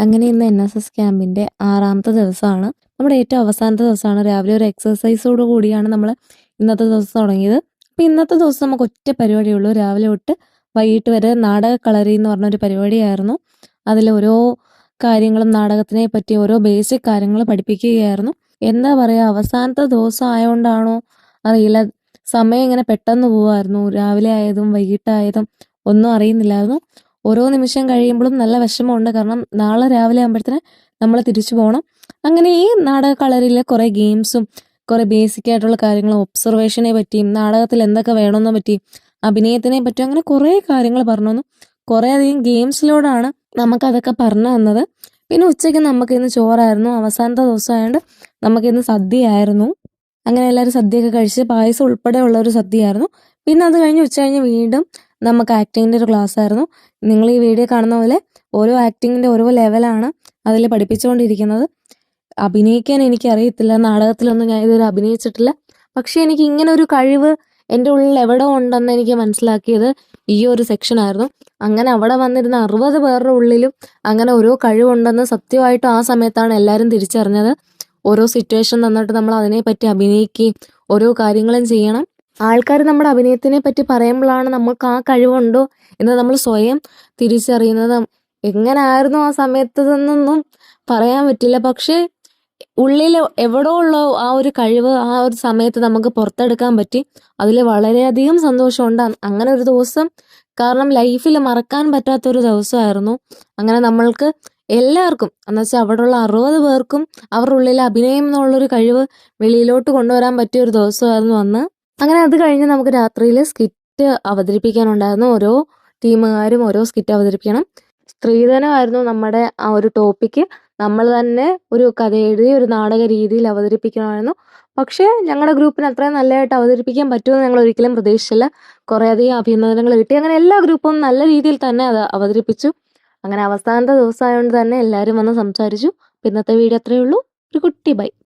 അങ്ങനെ ഇന്ന് NSS ക്യാമ്പിന്റെ 6ാമത്തെ ദിവസമാണ്. നമ്മുടെ ഏറ്റവും അവസാനത്തെ ദിവസമാണ്. രാവിലെ ഒരു എക്സർസൈസോട് കൂടിയാണ് നമ്മൾ ഇന്നത്തെ ദിവസം തുടങ്ങിയത്. അപ്പോൾ ഇന്നത്തെ ദിവസം നമുക്ക് ഒറ്റ പരിപാടിയേ ഉള്ളൂ. രാവിലെ തൊട്ട് വൈകിട്ട് വരെ നാടക കളരി എന്ന് പറഞ്ഞൊരു പരിപാടിയായിരുന്നു. അതിൽ ഓരോ കാര്യങ്ങളും നാടകത്തിനെ പറ്റി ഓരോ ബേസിക് കാര്യങ്ങൾ പഠിപ്പിക്കുകയായിരുന്നു. എന്താ പറയുക, അവസാനത്തെ ദിവസം ആയതുകൊണ്ടാണോ അറിയില്ല, സമയം ഇങ്ങനെ പെട്ടെന്ന് പോവായിരുന്നു. രാവിലെ ആയതും വൈകിട്ടായതും ഒന്നും അറിയുന്നില്ലായിരുന്നു. ഓരോ നിമിഷം കഴിയുമ്പോഴും നല്ല വിഷമമുണ്ട്. കാരണം നാളെ രാവിലെ ആകുമ്പോഴത്തേന് നമ്മൾ തിരിച്ചു പോകണം. അങ്ങനെ ഈ നാടക കളരിയിലെ കുറേ ഗെയിംസും കുറേ ബേസിക് ആയിട്ടുള്ള കാര്യങ്ങളും ഒബ്സർവേഷനെ പറ്റിയും നാടകത്തിൽ എന്തൊക്കെ വേണമെന്നെ പറ്റിയും അഭിനയത്തിനെ പറ്റിയും അങ്ങനെ കുറേ കാര്യങ്ങൾ പറഞ്ഞു തന്നു. കുറേ അധികം ഗെയിംസിലൂടാണ് നമുക്കതൊക്കെ പറഞ്ഞു തന്നത്. പിന്നെ ഉച്ചയ്ക്ക് നമുക്കിന്ന് ചോറായിരുന്നു. അവസാനത്തെ ദിവസമായതുകൊണ്ട് നമുക്കിന്ന് സദ്യയായിരുന്നു. അങ്ങനെ എല്ലാവരും സദ്യയൊക്കെ കഴിച്ച് പായസം ഉൾപ്പെടെ ഉള്ള ഒരു സദ്യയായിരുന്നു. പിന്നെ അത് കഴിഞ്ഞ് ഉച്ച കഴിഞ്ഞ് വീണ്ടും നമുക്ക് ആക്ടിങ്ങിൻ്റെ ഒരു ക്ലാസ് ആയിരുന്നു. നിങ്ങൾ ഈ വീഡിയോ കാണുന്ന പോലെ ഓരോ ആക്ടിങ്ങിൻ്റെ ഓരോ ലെവലാണ് അതിൽ പഠിപ്പിച്ചുകൊണ്ടിരിക്കുന്നത്. അഭിനയിക്കാൻ എനിക്കറിയത്തില്ല, നാടകത്തിലൊന്നും ഞാൻ ഇതുവരെ അഭിനയിച്ചിട്ടില്ല. പക്ഷേ എനിക്ക് ഇങ്ങനെ ഒരു കഴിവ് എൻ്റെ ഉള്ളിൽ എവിടെ ഉണ്ടെന്ന് എനിക്ക് മനസ്സിലാക്കിയത് ഈ ഒരു സെക്ഷനായിരുന്നു. അങ്ങനെ അവിടെ വന്നിരുന്ന 60 പേരുടെ ഉള്ളിലും അങ്ങനെ ഓരോ കഴിവുണ്ടെന്ന് സത്യമായിട്ടും ആ സമയത്താണ് എല്ലാവരും തിരിച്ചറിഞ്ഞത്. ഓരോ സിറ്റുവേഷൻ തന്നിട്ട് നമ്മൾ അതിനെപ്പറ്റി അഭിനയിക്കുകയും ഓരോ കാര്യങ്ങളും ചെയ്യണം. ആൾക്കാർ നമ്മുടെ അഭിനയത്തിനെ പറ്റി പറയുമ്പോഴാണ് നമുക്ക് ആ കഴിവുണ്ടോ എന്ന് നമ്മൾ സ്വയം തിരിച്ചറിയുന്നത്. എങ്ങനായിരുന്നു ആ സമയത്തതെന്നൊന്നും പറയാൻ പറ്റില്ല. പക്ഷേ ഉള്ളിൽ എവിടോ ഉള്ള ആ ഒരു കഴിവ് ആ ഒരു സമയത്ത് നമുക്ക് പുറത്തെടുക്കാൻ പറ്റി. അതിൽ വളരെയധികം സന്തോഷമുണ്ട്. അങ്ങനെ ഒരു ദിവസം കാരണം ലൈഫിൽ മറക്കാൻ പറ്റാത്തൊരു ദിവസമായിരുന്നു. അങ്ങനെ നമ്മൾക്ക് എല്ലാവർക്കും എന്നുവെച്ചാൽ അവിടെയുള്ള 60 പേർക്കും അവരുടെ ഉള്ളിൽ അഭിനയം എന്നുള്ളൊരു കഴിവ് വെളിയിലോട്ട് കൊണ്ടുവരാൻ പറ്റിയ ഒരു ദിവസമായിരുന്നു അന്ന്. അങ്ങനെ അത് കഴിഞ്ഞ് നമുക്ക് രാത്രിയിൽ സ്കിറ്റ് അവതരിപ്പിക്കാനുണ്ടായിരുന്നു. ഓരോ ടീമുകാരും ഓരോ സ്കിറ്റ് അവതരിപ്പിക്കണം. സ്ത്രീധനമായിരുന്നു നമ്മുടെ ആ ഒരു ടോപ്പിക്ക്. നമ്മൾ തന്നെ ഒരു കഥ എഴുതി ഒരു നാടക രീതിയിൽ അവതരിപ്പിക്കണമായിരുന്നു. പക്ഷേ ഞങ്ങളുടെ ഗ്രൂപ്പിന് അത്രയും നല്ലതായിട്ട് അവതരിപ്പിക്കാൻ പറ്റുമെന്ന് ഞങ്ങൾ ഒരിക്കലും പ്രതീക്ഷിച്ചില്ല. കുറേയധികം അഭിനന്ദനങ്ങൾ കിട്ടി. അങ്ങനെ എല്ലാ ഗ്രൂപ്പും നല്ല രീതിയിൽ തന്നെ അത് അവതരിപ്പിച്ചു. അങ്ങനെ അവസാനത്തെ ദിവസമായതുകൊണ്ട് തന്നെ എല്ലാവരും വന്ന് സംസാരിച്ചു. ഇന്നത്തെ വീഡിയോ അത്രയേ ഉള്ളൂ. ഒരു കുട്ടി ബൈ.